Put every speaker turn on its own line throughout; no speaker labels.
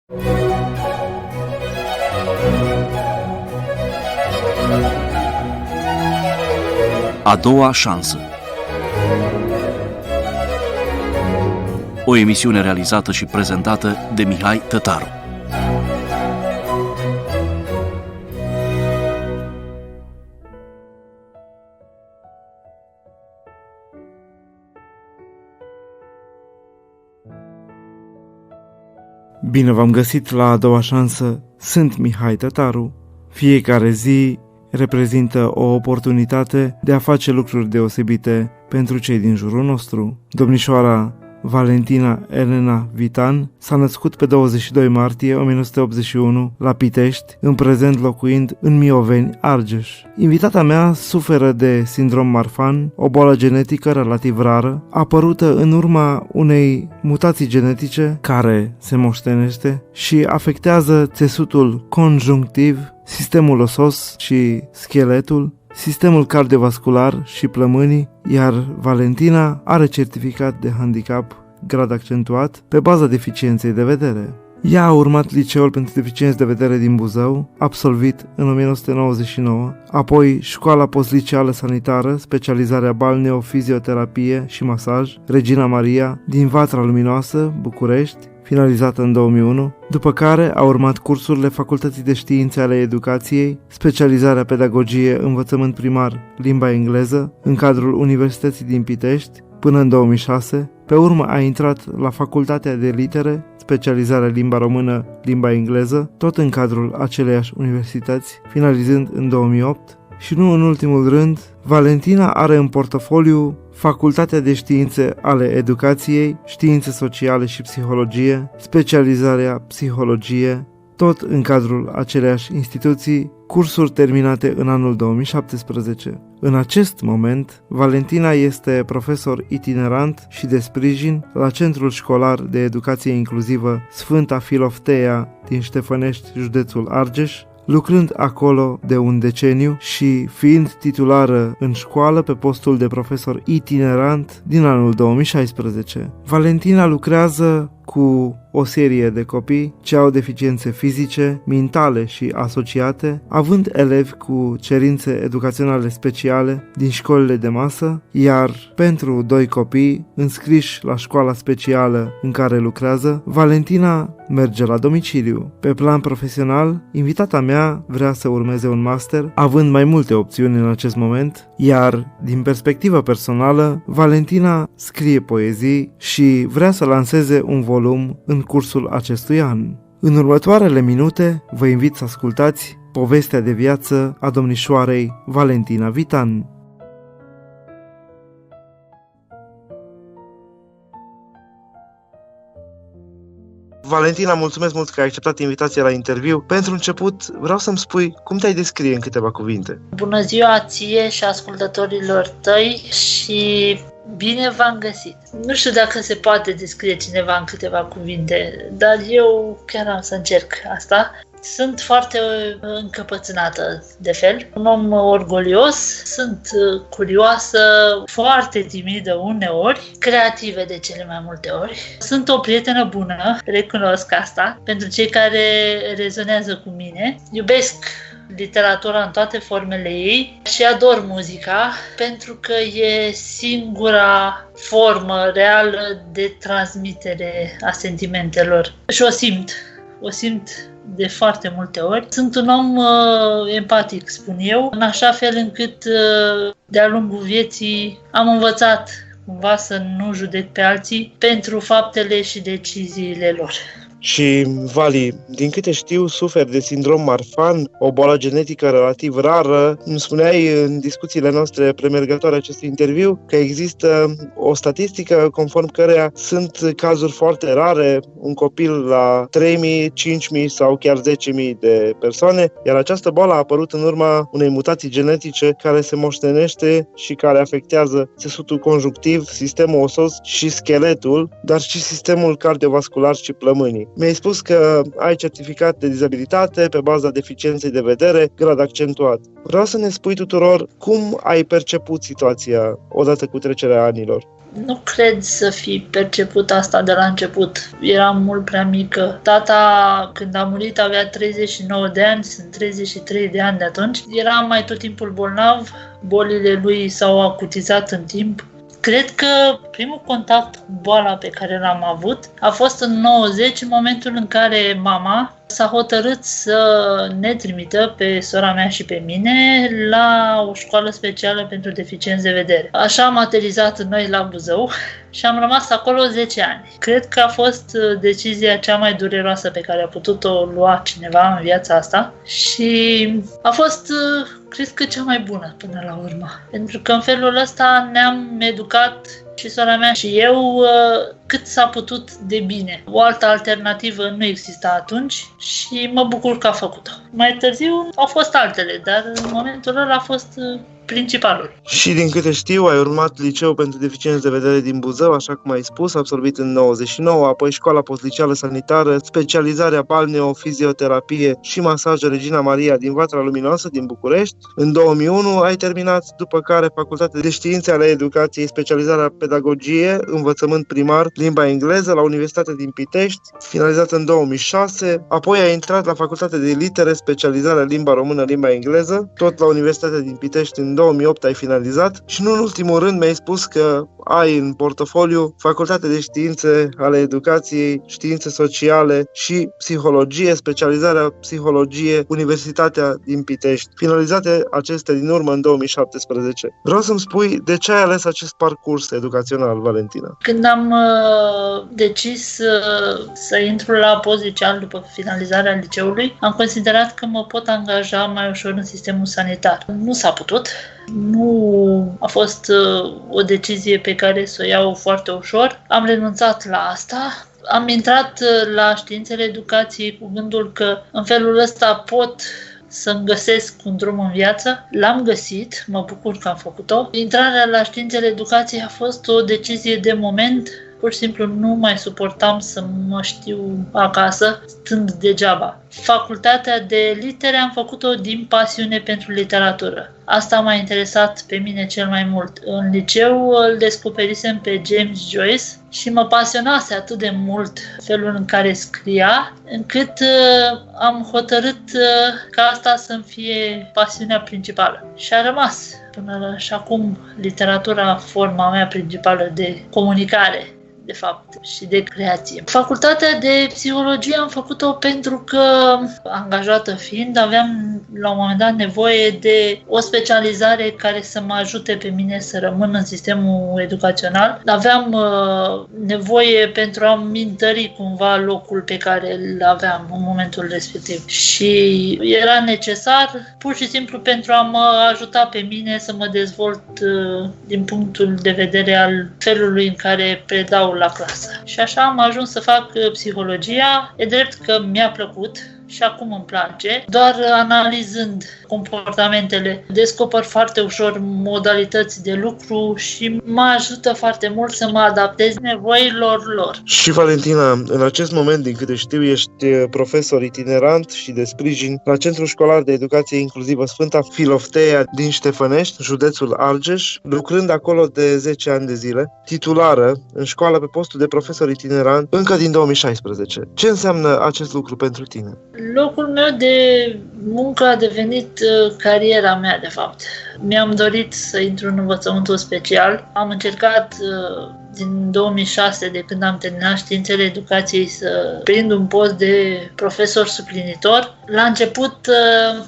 A doua șansă. O emisiune realizată și prezentată de Mihai Tătaru.
Bine v-am găsit la A doua șansă, sunt Mihai Tătaru. Fiecare zi reprezintă o oportunitate de a face lucruri deosebite pentru cei din jurul nostru. Domnișoara Valentina Elena Vitan s-a născut pe 22 martie 1981 la Pitești, în prezent locuind în Mioveni, Argeș. Invitata mea suferă de sindrom Marfan, o boală genetică relativ rară, apărută în urma unei mutații genetice care se moștenește și afectează țesutul conjunctiv, sistemul osos și scheletul, sistemul cardiovascular și plămânii, iar Valentina are certificat de handicap grad accentuat pe baza deficienței de vedere. Ea a urmat liceul pentru deficienți de vedere din Buzău, absolvit în 1999, apoi școala postliceală sanitară, specializarea balneofizioterapie și masaj, Regina Maria, din Vatra Luminoasă, București, finalizată în 2001, după care a urmat cursurile Facultății de Științe ale Educației, specializarea pedagogie, învățământ primar, limba engleză, în cadrul Universității din Pitești, până în 2006, pe urmă a intrat la Facultatea de Litere, specializarea limba română, limba engleză, tot în cadrul aceleiași universități, finalizând în 2008, și nu în ultimul rând, Valentina are în portofoliu Facultatea de Științe ale Educației, Științe Sociale și Psihologie, specializarea Psihologie, tot în cadrul aceleiași instituții, cursuri terminate în anul 2017. În acest moment, Valentina este profesor itinerant și de sprijin la Centrul Școlar de Educație Inclusivă Sfânta Filoftea din Ștefănești, județul Argeș, lucrând acolo de un deceniu și fiind titulară în școală pe postul de profesor itinerant din anul 2016. Valentina lucrează cu o serie de copii ce au deficiențe fizice, mentale și asociate, având elevi cu cerințe educaționale speciale din școlile de masă, iar pentru 2 copii înscriși la școala specială în care lucrează, Valentina merge la domiciliu. Pe plan profesional, invitata mea vrea să urmeze un master, având mai multe opțiuni în acest moment, iar din perspectivă personală, Valentina scrie poezii și vrea să lanseze un volum în cursul acestui an. În următoarele minute vă invit să ascultați povestea de viață a domnișoarei Valentina Vitan. Valentina, mulțumesc mult că ai acceptat invitația la interviu. Pentru început, vreau să-mi spui cum te-ai descrie în câteva cuvinte.
Bună ziua ție și ascultătorilor tăi și bine v-am găsit. Nu știu dacă se poate descrie cineva în câteva cuvinte, dar eu chiar am să încerc asta. Sunt foarte încăpățânată de fel, un om orgolios, sunt curioasă, foarte timidă uneori, creativă de cele mai multe ori. Sunt o prietenă bună, recunosc asta, pentru cei care rezonează cu mine. Iubesc literatura în toate formele ei și ador muzica pentru că e singura formă reală de transmitere a sentimentelor. Și o simt de foarte multe ori. Sunt un om empatic, spun eu, în așa fel încât de-a lungul vieții am învățat cumva să nu judec pe alții pentru faptele și deciziile lor.
Și, Vali, din câte știu, suferi de sindrom Marfan, o boală genetică relativ rară. Îmi spuneai în discuțiile noastre premergătoare acestui interviu că există o statistică conform căreia sunt cazuri foarte rare, un copil la 3.000, 5.000 sau chiar 10.000 de persoane, iar această boală a apărut în urma unei mutații genetice care se moștenește și care afectează țesutul conjunctiv, sistemul osos și scheletul, dar și sistemul cardiovascular și plămânii. Mi-ai spus că ai certificat de dizabilitate pe baza deficienței de vedere, grad accentuat. Vreau să ne spui tuturor cum ai perceput situația odată cu trecerea anilor.
Nu cred să fi perceput asta de la început. Eram mult prea mică. Tata, când a murit, avea 39 de ani, sunt 33 de ani de atunci. Eram mai tot timpul bolnav, bolile lui s-au acutizat în timp. Cred că primul contact cu boala pe care l-am avut a fost în 90, în momentul în care mama s-a hotărât să ne trimită pe sora mea și pe mine la o școală specială pentru deficienți de vedere. Așa am aterizat noi la Buzău și am rămas acolo 10 ani. Cred că a fost decizia cea mai dureroasă pe care a putut-o lua cineva în viața asta și a fost, cred că, cea mai bună până la urmă. Pentru că în felul ăsta ne-am educat și sora mea și eu cât s-a putut de bine. O altă alternativă nu exista atunci și mă bucur că a făcut-o. Mai târziu au fost altele, dar în momentul ăla a fost principalul.
Și din câte știu, ai urmat liceul pentru deficienți de vedere din Buzău, așa cum ai spus, absolvit în 99, apoi școala postliceală sanitară, specializarea balneo-fizioterapie și masaj Regina Maria din Vatra Luminoasă din București. În 2001 ai terminat, după care Facultatea de Științe ale Educației, specializarea pedagogie, învățământ primar, limba engleză la Universitatea din Pitești, finalizată în 2006, apoi ai intrat la Facultatea de Litere, specializarea limba română, limba engleză, tot la Universitatea din Pitești în 2008 ai finalizat și nu în ultimul rând mi-ai spus că ai în portofoliu Facultatea de Științe ale Educației, Științe Sociale și Psihologie, specializarea Psihologie, Universitatea din Pitești, finalizate acestea din urmă în 2017. Vreau să-mi spui de ce ai ales acest parcurs educațional, Valentina?
Când am decis să intru la post-liceal după finalizarea liceului, am considerat că mă pot angaja mai ușor în sistemul sanitar. Nu s-a putut. Nu a fost o decizie pe care să o iau foarte ușor. Am renunțat la asta. Am intrat la științele educației cu gândul că în felul ăsta pot să-mi găsesc un drum în viață. L-am găsit, mă bucur că am făcut-o. Intrarea la științele educației a fost o decizie de moment. Pur și simplu nu mai suportam să mă știu acasă, stând degeaba. Facultatea de litere am făcut-o din pasiune pentru literatură. Asta m-a interesat pe mine cel mai mult. În liceu îl descoperisem pe James Joyce și mă pasionase atât de mult felul în care scria, încât am hotărât ca asta să-mi fie pasiunea principală. Și a rămas până și acum literatura forma mea principală de comunicare, de fapt, și de creație. Facultatea de psihologie am făcut-o pentru că, angajată fiind, aveam la un moment dat nevoie de o specializare care să mă ajute pe mine să rămân în sistemul educațional. Aveam nevoie pentru a-mi întări cumva locul pe care îl aveam în momentul respectiv. Și era necesar pur și simplu pentru a mă ajuta pe mine să mă dezvolt din punctul de vedere al felului în care predau la clasă. Și așa am ajuns să fac psihologia. E drept că mi-a plăcut și acum îmi place. Doar analizând comportamentele, descoper foarte ușor modalități de lucru și mă ajută foarte mult să mă adaptez nevoilor lor.
Și Valentina, în acest moment, din câte știu, ești profesor itinerant și de sprijin la Centrul Școlar de Educație Inclusivă Sfânta Filofteia din Ștefănești, județul Argeș, lucrând acolo de 10 ani de zile, titulară în școală pe postul de profesor itinerant încă din 2016. Ce înseamnă acest lucru pentru tine?
Locul meu de muncă a devenit cariera mea, de fapt. Mi-am dorit să intru în învățământul special. Am încercat din 2006, de când am terminat științele educației, să prind un post de profesor suplinitor. La început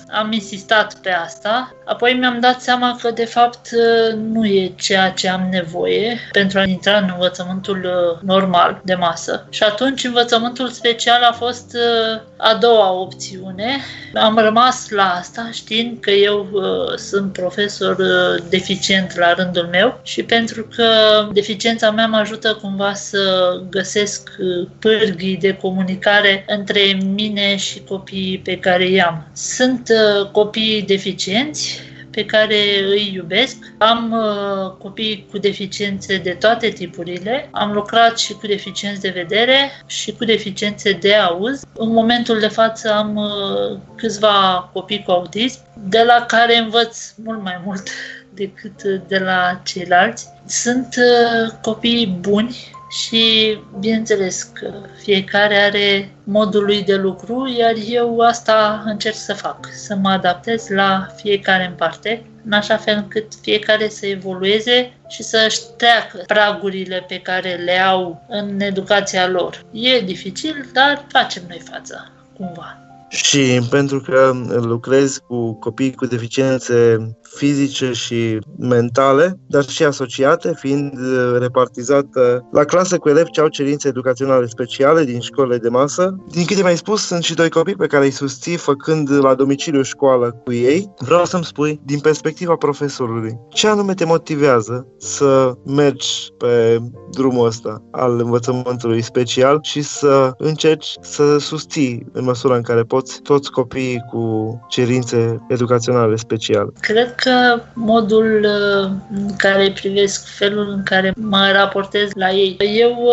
am insistat pe asta, apoi mi-am dat seama că de fapt nu e ceea ce am nevoie pentru a intra în învățământul normal de masă. Și atunci învățământul special a fost a doua opțiune. Am rămas la asta știind că eu sunt profesor deficient la rândul meu și pentru că deficiența mea mă ajută cumva să găsesc pârghii de comunicare între mine și copiii pe care i-am. Sunt copii deficienți pe care îi iubesc. Am copii cu deficiențe de toate tipurile. Am lucrat și cu deficienți de vedere și cu deficiențe de auz. În momentul de față am câțiva copii cu autism, de la care învăț mult mai mult decât de la ceilalți. Sunt copii buni și bineînțeles că fiecare are modul lui de lucru, iar eu asta încerc să fac, să mă adaptez la fiecare în parte, în așa fel încât fiecare să evolueze și să-și treacă pragurile pe care le au în educația lor. E dificil, dar facem noi față, cumva.
Și pentru că lucrezi cu copii cu deficiențe fizice și mentale, dar și asociate, fiind repartizată la clasă cu elevi ce au cerințe educaționale speciale din școlile de masă. Din câte mi-ai spus, sunt și 2 copii pe care îi susții făcând la domiciliu școală cu ei. Vreau să-mi spui, din perspectiva profesorului, ce anume te motivează să mergi pe drumul ăsta al învățământului special și să încerci să susții în măsura în care poți toți copiii cu cerințe educaționale speciale?
Cred că modul în care privesc, felul în care mă raportez la ei. Eu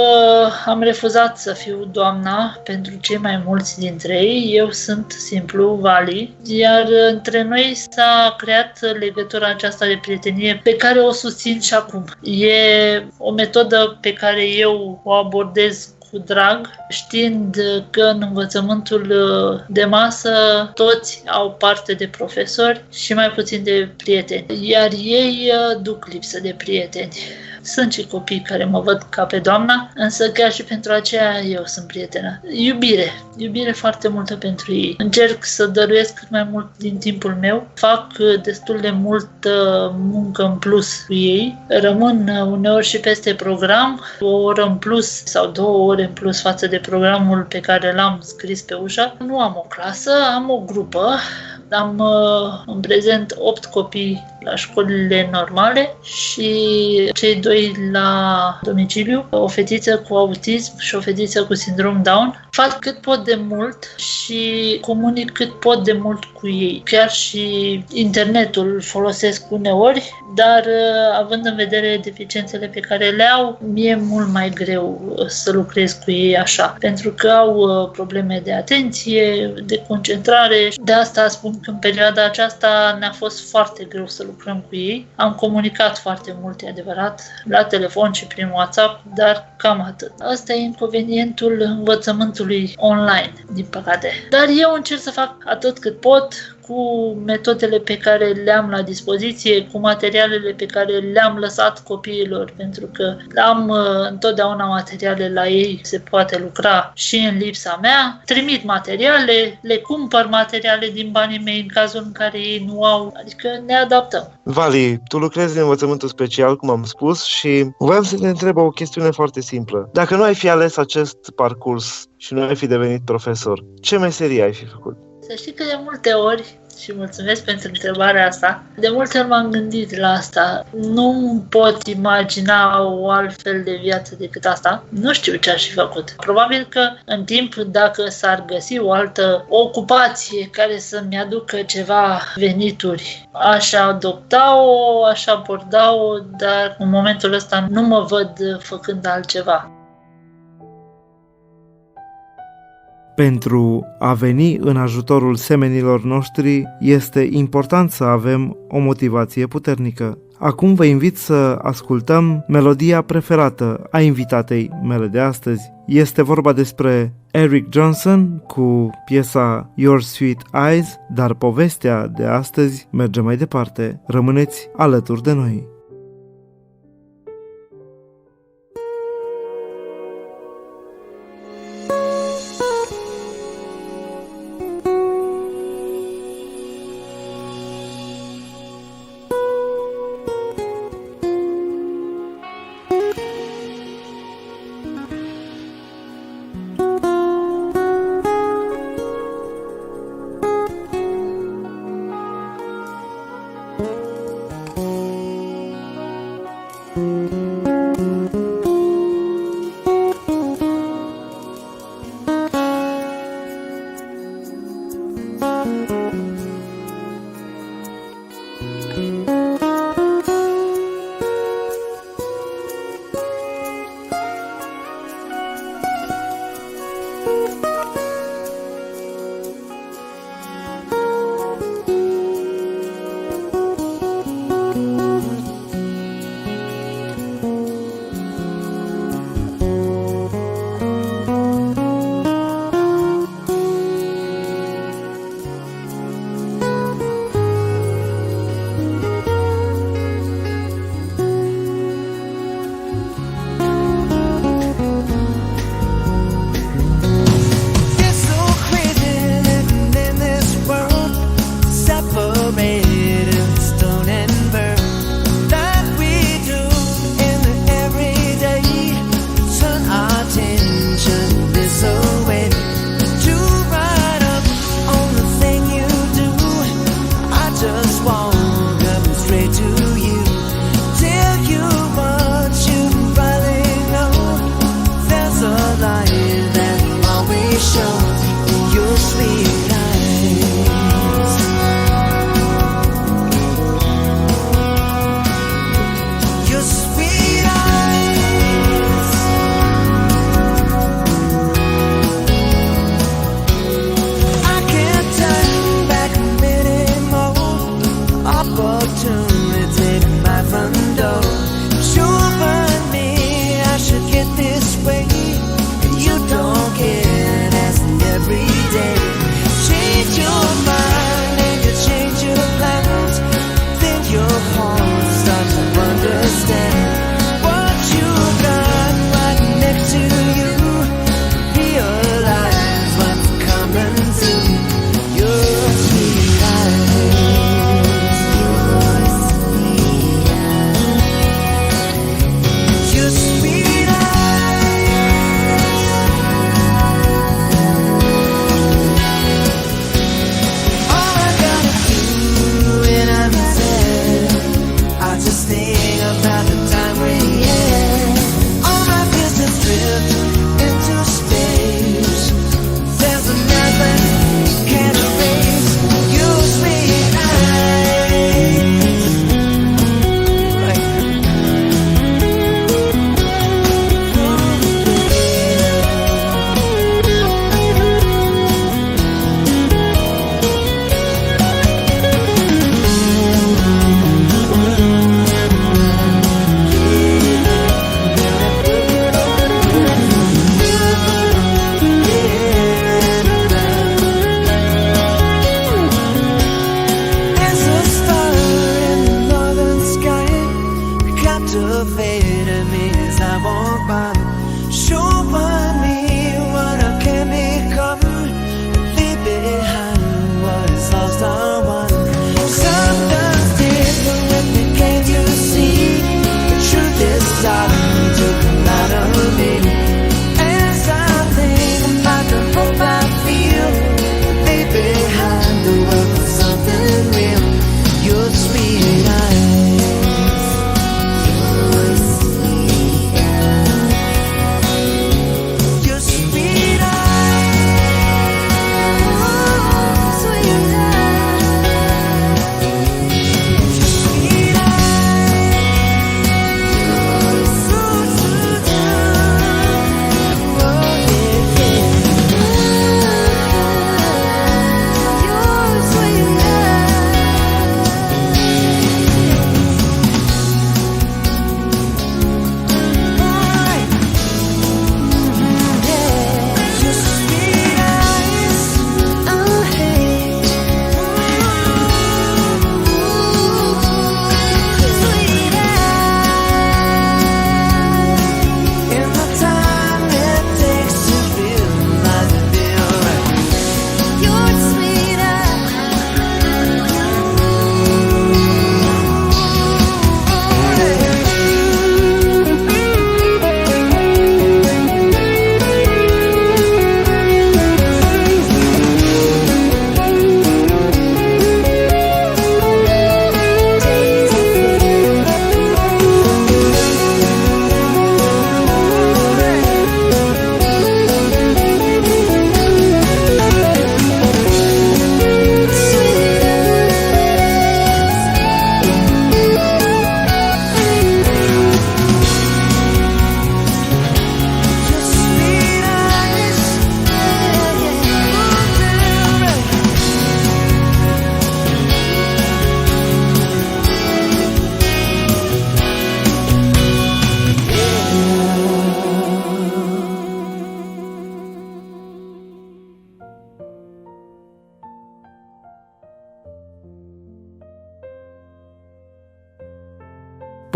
am refuzat să fiu doamna pentru cei mai mulți dintre ei. Eu sunt simplu Vali, iar între noi s-a creat legătura aceasta de prietenie pe care o susțin și acum. E o metodă pe care eu o abordez cu drag, știind că în învățământul de masă toți au parte de profesori și mai puțin de prieteni, iar ei duc lipsă de prieteni. Sunt și copii care mă văd ca pe doamna, însă chiar și pentru aceea eu sunt prietenă. Iubire foarte multă pentru ei. Încerc să dăruiesc cât mai mult din timpul meu, fac destul de multă muncă în plus cu ei, rămân uneori și peste program, o oră în plus sau 2 ore în plus față de programul pe care l-am scris pe ușă. Nu am o clasă, am o grupă. Am în prezent 8 copii la școlile normale și cei 2 la domiciliu, o fetiță cu autism și o fetiță cu sindrom Down. Fac cât pot de mult și comunic cât pot de mult cu ei. Chiar și internetul folosesc uneori, dar având în vedere deficiențele pe care le au, mi-e mult mai greu să lucrez cu ei așa, pentru că au probleme de atenție, de concentrare. De asta spun că în perioada aceasta ne-a fost foarte greu să lucrăm cu ei. Am comunicat foarte mult, e adevărat, la telefon și prin WhatsApp, dar cam atât. Asta e inconvenientul învățământului online, din păcate. Dar eu încerc să fac atât cât pot, cu metodele pe care le-am la dispoziție, cu materialele pe care le-am lăsat copiilor, pentru că am întotdeauna materiale la ei, se poate lucra și în lipsa mea. Trimit materiale, le cumpăr materiale din banii mei în cazul în care ei nu au, adică ne adaptăm.
Vali, tu lucrezi în învățământul special, cum am spus, și voiam să te întreb o chestiune foarte simplă. Dacă nu ai fi ales acest parcurs și nu ai fi devenit profesor, ce meserie ai fi făcut?
Să știi că de multe ori, și mulțumesc pentru întrebarea asta, de multe ori m-am gândit la asta. Nu pot imagina o altfel de viață decât asta. Nu știu ce aș fi făcut. Probabil că în timp, dacă s-ar găsi o altă ocupație care să-mi aducă ceva venituri, aș adopta-o, aș aborda-o, dar în momentul ăsta nu mă văd făcând altceva.
Pentru a veni în ajutorul semenilor noștri, este important să avem o motivație puternică. Acum vă invit să ascultăm melodia preferată a invitatei mele de astăzi. Este vorba despre Eric Johnson cu piesa Your Sweet Eyes, dar povestea de astăzi merge mai departe. Rămâneți alături de noi.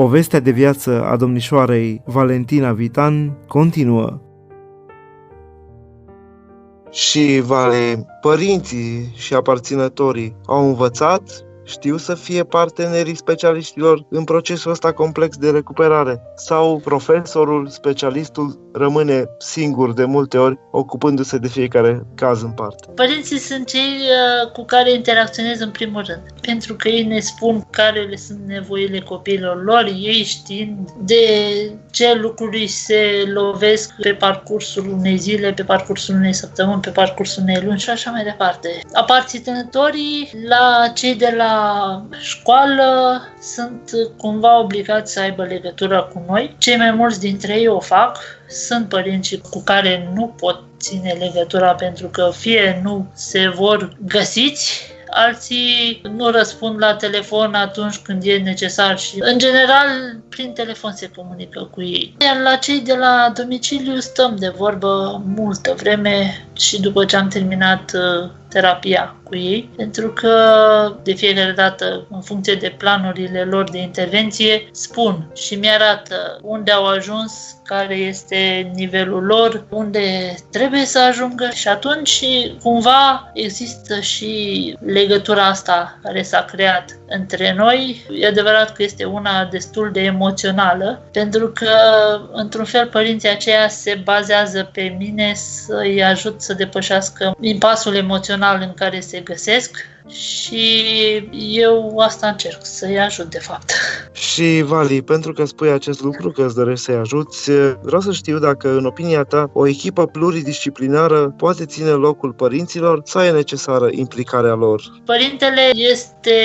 Povestea de viață a domnișoarei Valentina Vitan continuă.
Și Vale, părinții și aparținătorii au învățat, știu să fie partenerii specialiștilor în procesul ăsta complex de recuperare? Sau profesorul, specialistul, rămâne singur de multe ori, ocupându-se de fiecare caz în parte?
Părinții sunt cei cu care interacționez în primul rând, pentru că ei ne spun care le sunt nevoile copiilor lor, ei știind de ce lucruri se lovesc pe parcursul unei zile, pe parcursul unei săptămâni, pe parcursul unei luni și așa mai departe. Aparținătorii la cei de la școală sunt cumva obligați să aibă legătura cu noi. Cei mai mulți dintre ei o fac. Sunt părinți cu care nu pot ține legătura pentru că fie nu se vor găsiți, alții nu răspund la telefon atunci când e necesar și, în general, prin telefon se comunică cu ei. Iar la cei de la domiciliu stăm de vorbă multă vreme și după ce am terminat terapia cu ei, pentru că de fiecare dată, în funcție de planurile lor de intervenție, spun și mi-arată unde au ajuns, care este nivelul lor, unde trebuie să ajungă și atunci cumva există și legătura asta care s-a creat între noi. E adevărat că este una destul de emoțională, pentru că, într-un fel, părinții aceia se bazează pe mine să-i ajut să depășească impasul emoțional în care se găsesc și eu asta încerc, să-i ajut de fapt.
Și Vali, pentru că spui acest lucru, că îți dorești să-i ajuți, vreau să știu dacă, în opinia ta, o echipă pluridisciplinară poate ține locul părinților sau e necesară implicarea lor?
Părintele este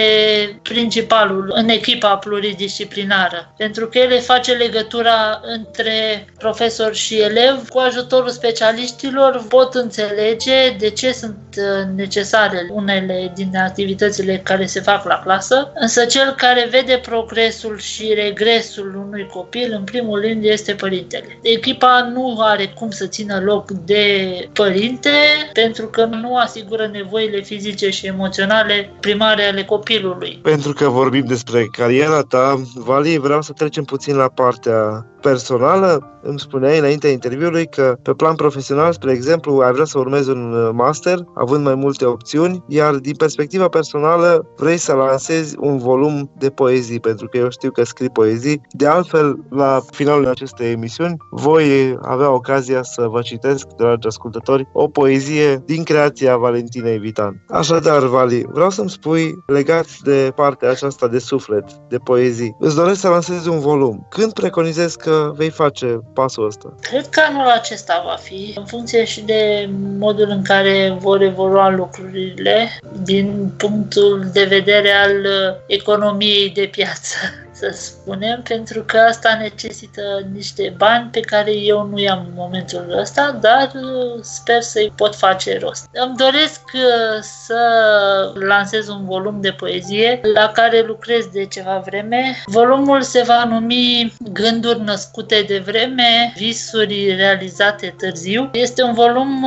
principalul în echipa pluridisciplinară, pentru că el face legătura între profesor și elev. Cu ajutorul specialiștilor pot înțelege de ce sunt necesare unele din activitățile care se fac la clasă, însă cel care vede progresul și regresul unui copil, în primul rând, este părintele. Echipa nu are cum să țină loc de părinte, pentru că nu asigură nevoile fizice și emoționale primare ale copilului.
Pentru că vorbim despre cariera ta, Vali, vreau să trecem puțin la partea personală. Îmi spuneai înaintea interviului că pe plan profesional, spre exemplu, ai vrea să urmezi un master, având mai multe opțiuni, iar din perspectiva personală vrei să lansezi un volum de poezii, pentru că eu știu că scrii poezii. De altfel, la finalul acestei emisiuni, voi avea ocazia să vă citesc, dragi ascultători, o poezie din creația Valentinei Vitan. Așadar, Vali, vreau să-mi spui, legat de partea aceasta de suflet, de poezii, îți doresc să lansezi un volum. Când preconizezi că vei face pasul ăsta?
Cred că anul acesta va fi, în funcție și de modul în care vor evolua lucrurile din punctul de vedere al economiei de piață, să spunem, pentru că asta necesită niște bani pe care eu nu i-am în momentul ăsta, dar sper să-i pot face rost. Îmi doresc să lansez un volum de poezie la care lucrez de ceva vreme. Volumul se va numi Gânduri născute de vreme, visuri realizate târziu. Este un volum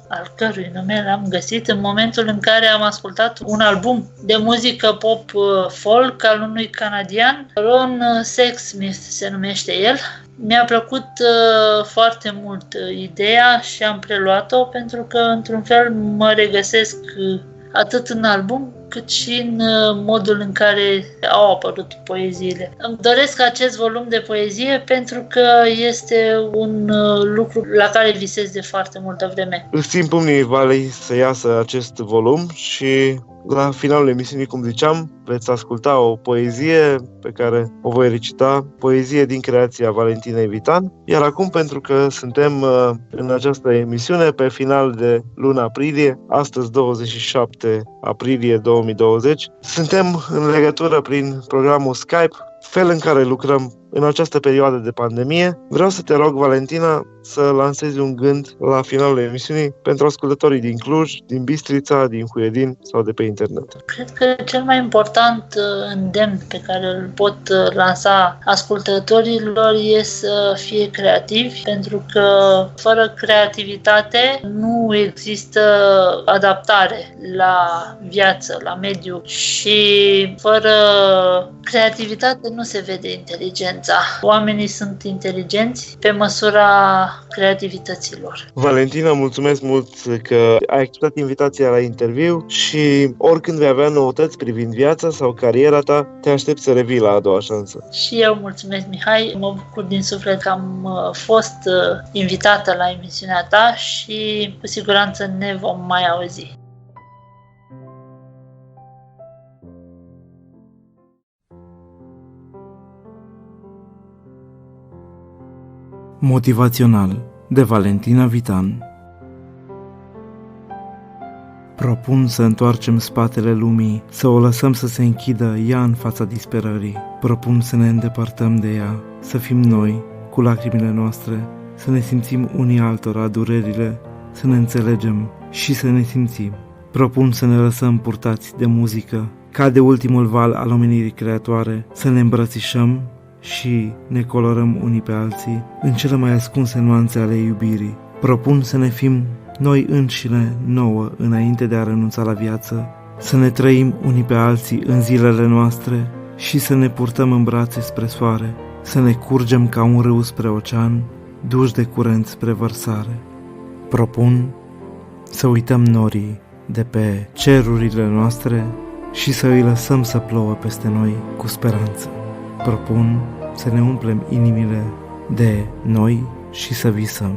al cărui nume l-am găsit în momentul în care am ascultat un album de muzică pop folk al unui canadian, Ron Sexsmith se numește el. Mi-a plăcut foarte mult ideea și am preluat-o pentru că, într-un fel, mă regăsesc atât în album cât și în modul în care au apărut poeziile. Îmi doresc acest volum de poezie pentru că este un lucru la care visez de foarte multă vreme.
Îți țin pumnii, Vali, să iasă acest volum și la finalul emisiunii, cum ziceam, veți asculta o poezie pe care o voi recita, poezie din creația Valentinei Vitan. Iar acum, pentru că suntem în această emisiune pe final de luna aprilie, astăzi 27 aprilie 2020, suntem în legătură prin programul Skype, fel în care lucrăm în această perioadă de pandemie. Vreau să te rog, Valentina, să lansezi un gând la finalul emisiunii pentru ascultătorii din Cluj, din Bistrița, din Huedin sau de pe internet.
Cred că cel mai important îndemn pe care îl pot lansa ascultătorilor e să fie creativi, pentru că fără creativitate nu există adaptare la viață, la mediu, și fără creativitate nu se vede inteligența. Oamenii sunt inteligenți pe măsura creativităților.
Valentina, mulțumesc mult că ai acceptat invitația la interviu și oricând vei avea noutăți privind viața sau cariera ta, te aștept să revii la A Doua Șansă.
Și eu mulțumesc, Mihai, mă bucur din suflet că am fost invitată la emisiunea ta și cu siguranță ne vom mai auzi.
Motivațional de Valentina Vitan. Propun să întoarcem spatele lumii, să o lăsăm să se închidă ea în fața disperării. Propun să ne îndepărtăm de ea, să fim noi, cu lacrimile noastre, să ne simțim unii altora durerile, să ne înțelegem și să ne simțim. Propun să ne lăsăm purtați de muzică, ca de ultimul val al omenirii creatoare, să ne îmbrățișăm și ne colorăm unii pe alții în cele mai ascunse nuanțe ale iubirii. Propun să ne fim noi înșine nouă înainte de a renunța la viață, să ne trăim unii pe alții în zilele noastre și să ne purtăm în brațe spre soare, să ne curgem ca un râu spre ocean, duși de curent spre vărsare. Propun să uităm norii de pe cerurile noastre și să îi lăsăm să plouă peste noi cu speranță. Propun să ne umplem inimile de noi și să visăm.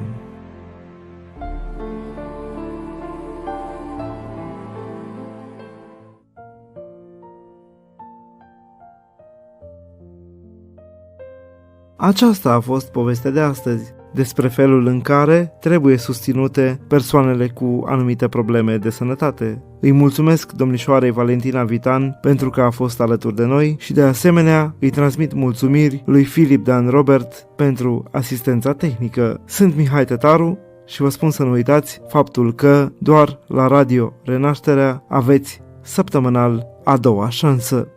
Aceasta a fost povestea de astăzi, despre felul în care trebuie susținute persoanele cu anumite probleme de sănătate. Îi mulțumesc domnișoarei Valentina Vitan pentru că a fost alături de noi și de asemenea îi transmit mulțumiri lui Filip Dan Robert pentru asistența tehnică. Sunt Mihai Tătaru și vă spun să nu uitați faptul că doar la Radio Renașterea aveți săptămânal A Doua Șansă.